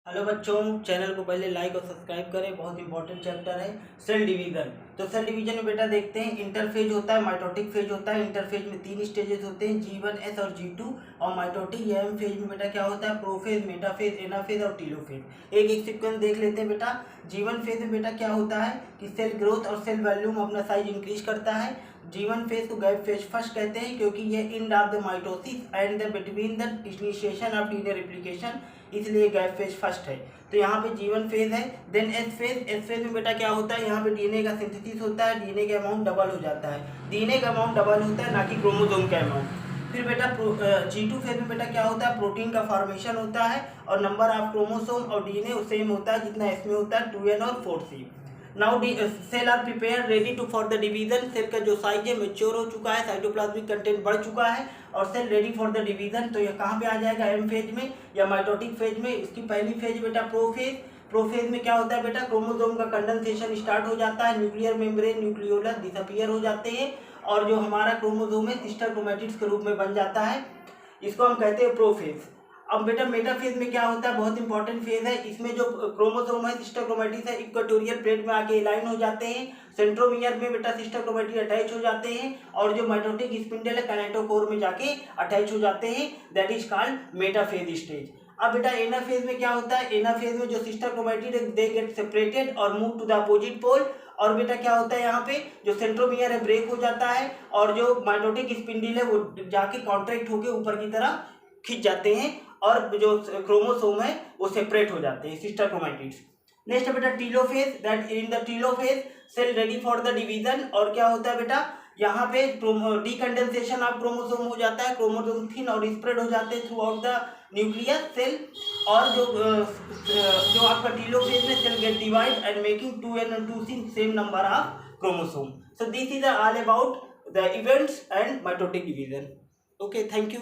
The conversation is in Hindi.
हेलो बच्चों, चैनल को पहले लाइक और सब्सक्राइब करें। बहुत इंपॉर्टेंट चैप्टर है सेल डिवीजन। तो सेल डिवीजन में बेटा देखते हैं, इंटरफेज होता है, माइटोटिक फेज होता है। इंटरफेज में 3 स्टेजेस होते हैं, G1, S और G2। और माइटोटिक या एम फेज में बेटा क्या होता है, प्रोफेज, मेटाफेज, एनाफेज और टीलोफेज। एक एक सीक्वेंस देख लेते हैं बेटा। G1 फेज में बेटा क्या होता है कि सेल ग्रोथ और सेल वॉल्यूम अपना साइज इंक्रीज करता है। G1 फेज को गैप फेज फर्स्ट कहते हैं, क्योंकि ये end of the mitosis and the between the initiation of DNA replication, इसलिए गैप फेज फर्स्ट है। तो यहाँ पे G1 फेज है। देन एस फेज में बेटा क्या होता है, यहाँ पे डीएनए का सिंथेसिस होता है, डीएनए का अमाउंट डबल हो जाता है। डीएनए का अमाउंट डबल होता है, ना कि क्रोमोसोम का अमाउंट। फिर बेटा G2 फेज में बेटा क्या होता है, प्रोटीन का फॉर्मेशन होता है और नंबर ऑफ क्रोमोसोम और डीएनए सेम होता है जितना इसमें होता है, 2n और 4c। Now cell are prepare ready to for the division. Cell का जो साइज है मेच्योर हो चुका है, साइटोप्लाज्मिक कंटेंट बढ़ चुका है और cell ready for the division. तो ये कहाँ पे आ जाएगा, एम फेज में या माइटोटिक फेज में। इसकी पहली फेज बेटा प्रोफेज। प्रोफेज में क्या होता है बेटा, क्रोमोसोम का कंडेंसेशन स्टार्ट हो जाता है, न्यूक्लियर मेम्ब्रेन, न्यूक्लियोलस डिसअपीयर हो जाते हैं और जो हमारा क्रोमोसोम है सिस्टर क्रोमैटिड्स के रूप में बन जाता है। इसको हम कहते हैं प्रोफेज। अब बेटा मेटाफेज में क्या होता है, बहुत इंपॉर्टेंट फेज है। इसमें जो क्रोमोसोम है सिस्टर क्रोमैटिड्स है, इक्वेटोरियल प्लेट में आके अलाइन हो जाते हैं। सेंट्रोमियर में बेटा सिस्टर क्रोमैटिड अटैच हो जाते हैं और जो माइटोटिक स्पिंडल है काइनेटोकोर में जाके अटैच हो जाते हैं। That is called metaphase stage. अब बेटा एनाफेज में क्या होता है, एनाफेज में जो सिस्टर क्रोमैटिड है दे गेट सेपरेटेड और move to the opposite pole. और बेटा क्या होता है, यहाँ पे जो सेंट्रोमियर है ब्रेक हो जाता है और जो माइटोटिक स्पिंडल है वो जाके कॉन्ट्रैक्ट होके ऊपर की तरफ खिंच जाते हैं और जो क्रोमोसोम है वो सेपरेट हो जाते हैं, सिस्टर क्रोमैटिड्स। नेक्स्ट बेटा telophase. That in the telophase cell ready for the division. और क्या होता है बेटा, यहाँ पे डीकंडेंसेशन ऑफ क्रोमोसोम हो जाता है, क्रोमोसोम थिन और स्प्रेड हो जाते हैं throughout the nucleus cell. और जो आपका टीलोफेज में cell get divide and making 2n and 2c same number of chromosome. So this is all about the events and mitotic division. Okay, thank you.